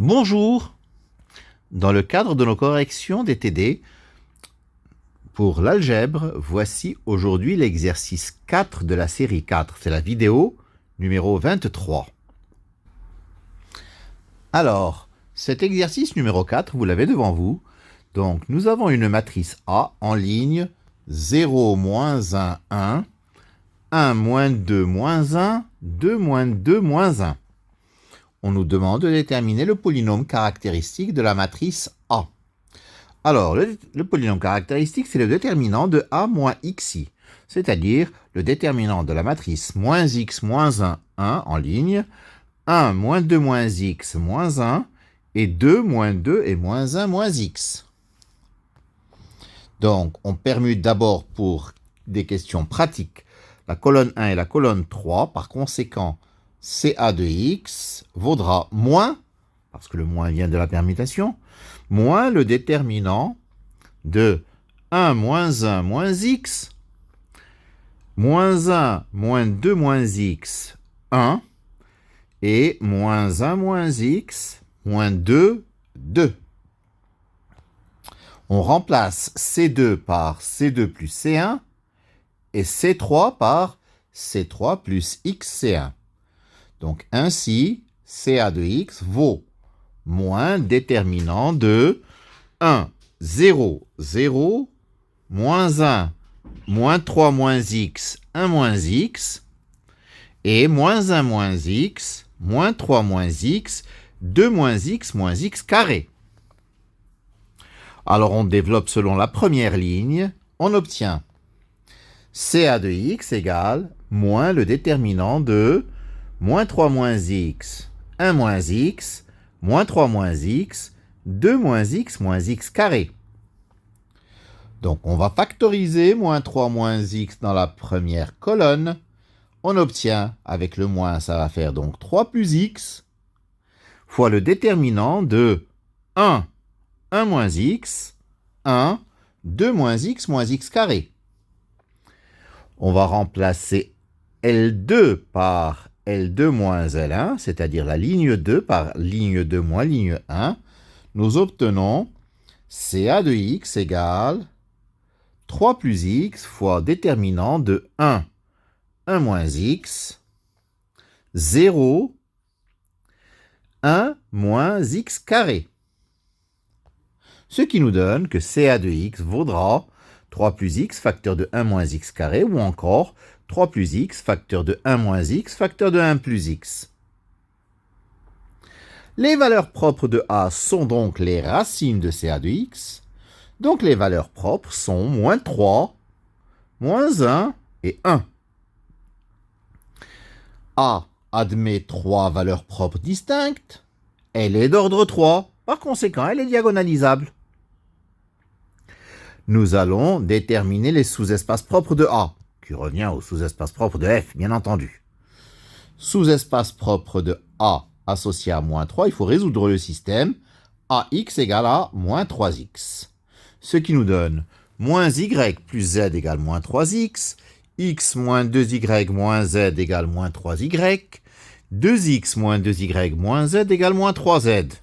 Bonjour. Dans le cadre de nos corrections des TD, pour l'algèbre, voici aujourd'hui l'exercice 4 de la série 4. C'est la vidéo numéro 23. Alors, cet exercice numéro 4, vous l'avez devant vous. Donc, nous avons une matrice A en ligne 0, moins 1, 1, 1, moins 2, moins 1, 2, moins 2, moins 1. On nous demande de déterminer le polynôme caractéristique de la matrice A. Alors, le polynôme caractéristique, c'est le déterminant de A moins xi, c'est-à-dire le déterminant de la matrice moins x moins 1, 1 en ligne, 1 moins 2 moins x moins 1, et 2 moins 2 et moins 1 moins x. Donc, on permute d'abord pour des questions pratiques la colonne 1 et la colonne 3. Par conséquent, CA de x vaudra moins, parce que le moins vient de la permutation, moins le déterminant de 1 moins 1 moins x, moins 1 moins 2 moins x, 1, et moins 1 moins x, moins 2, 2. On remplace C2 par C2 plus C1 et C3 par C3 plus XC1. Donc ainsi, CA de x vaut moins déterminant de 1, 0, 0, moins 1, moins 3 moins x, 1 moins x, et moins 1 moins x, moins 3 moins x, 2 moins x carré. Alors on développe selon la première ligne, on obtient CA de x égale moins le déterminant de moins 3 moins x, 1 moins x, moins 3 moins x, 2 moins x carré. Donc on va factoriser moins 3 moins x dans la première colonne. On obtient, avec le moins, ça va faire donc 3 plus x, fois le déterminant de 1, 1 moins x, 1, 2 moins x carré. On va remplacer L2 par L2 moins L1, c'est-à-dire la ligne 2 par ligne 2 moins ligne 1. Nous obtenons CA de x égale 3 plus x fois déterminant de 1, 1 moins x, 0, 1 moins x carré. Ce qui nous donne que CA de x vaudra 3 plus x facteur de 1 moins x carré, ou encore 3 plus x facteur de 1 moins x facteur de 1 plus x. Les valeurs propres de A sont donc les racines de CA de x. Donc les valeurs propres sont moins 3, moins 1 et 1. A admet 3 valeurs propres distinctes. Elle est d'ordre 3. Par conséquent, elle est diagonalisable. Nous allons déterminer les sous-espaces propres de A, qui revient au sous-espace propre de F, bien entendu. Sous-espace propre de A associé à moins 3, il faut résoudre le système AX égale à moins 3x. Ce qui nous donne moins y plus z égale moins 3x, x moins 2y moins z égale moins 3y, 2x moins 2y moins z égale moins 3z.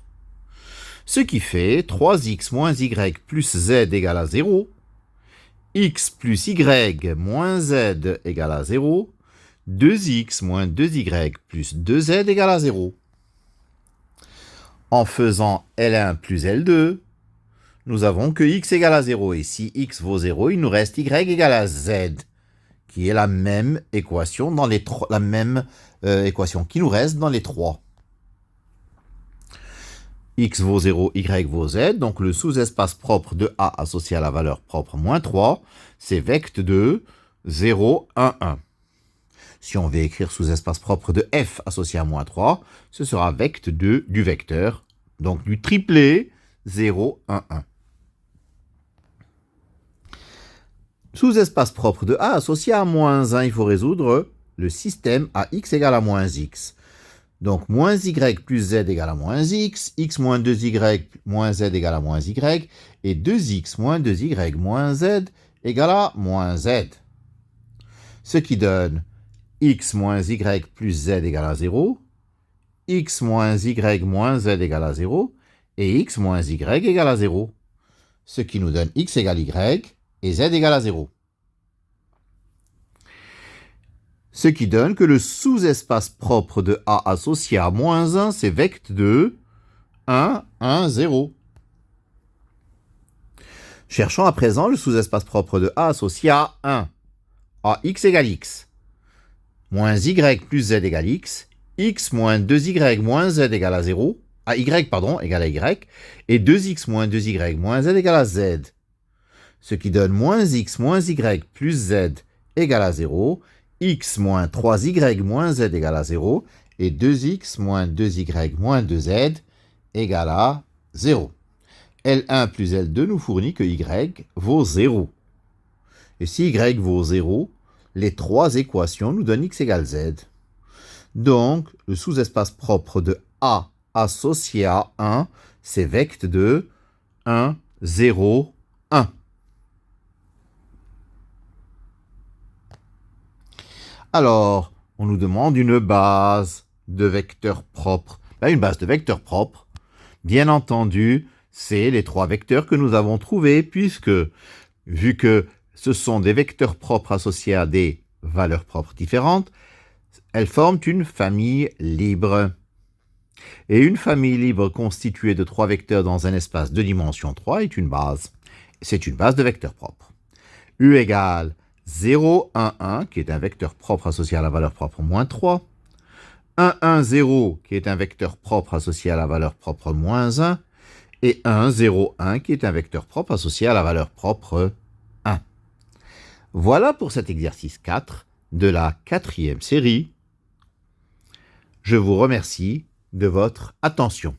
Ce qui fait 3x moins y plus z égale à 0, x plus y moins z égale à 0, 2x moins 2y plus 2z égale à 0. En faisant L1 plus L2, nous avons que x égale à 0. Et si x vaut 0, il nous reste y égale à z, qui est la même équation, équation qui nous reste dans les trois. X vaut 0, y vaut z, donc le sous-espace propre de A associé à la valeur propre moins 3, c'est vect de 0, 1, 1. Si on veut écrire sous-espace propre de F associé à moins 3, ce sera vect du vecteur, donc du triplet 0, 1, 1. Sous-espace propre de A associé à moins 1, il faut résoudre le système AX égale à moins x. Donc, moins y plus z égale à moins x moins 2y moins z égale à moins y, et 2x moins 2y moins z égale à moins z. Ce qui donne x moins y plus z égale à 0, x moins y moins z égale à 0 et x moins y égale à 0, ce qui nous donne x égale y et z égale à 0. Ce qui donne que le sous-espace propre de A associé à moins 1, c'est vecte de 1, 1, 0. Cherchons à présent le sous-espace propre de A associé à 1. AX égale x. Moins y plus z égale x moins 2y moins z égale à 0. Égale à y. Et 2x moins 2y moins z égale à z. Ce qui donne moins x moins y plus z égale à 0. X moins 3y moins z égale à 0. Et 2x moins 2y moins 2z égale à 0. L1 plus L2 nous fournit que y vaut 0. Et si y vaut 0, les trois équations nous donnent x égale z. Donc, le sous-espace propre de A associé à 1, c'est vecte de 1, 0, 1. Alors, on nous demande une base de vecteurs propres. Une base de vecteurs propres, bien entendu, c'est les trois vecteurs que nous avons trouvés, puisque, vu que ce sont des vecteurs propres associés à des valeurs propres différentes, elles forment une famille libre. Et une famille libre constituée de trois vecteurs dans un espace de dimension 3 est une base. C'est une base de vecteurs propres. U égale 0, 1, 1, qui est un vecteur propre associé à la valeur propre moins 3. 1, 1, 0, qui est un vecteur propre associé à la valeur propre moins 1. Et 1, 0, 1, qui est un vecteur propre associé à la valeur propre 1. Voilà pour cet exercice 4 de la 4e série. Je vous remercie de votre attention.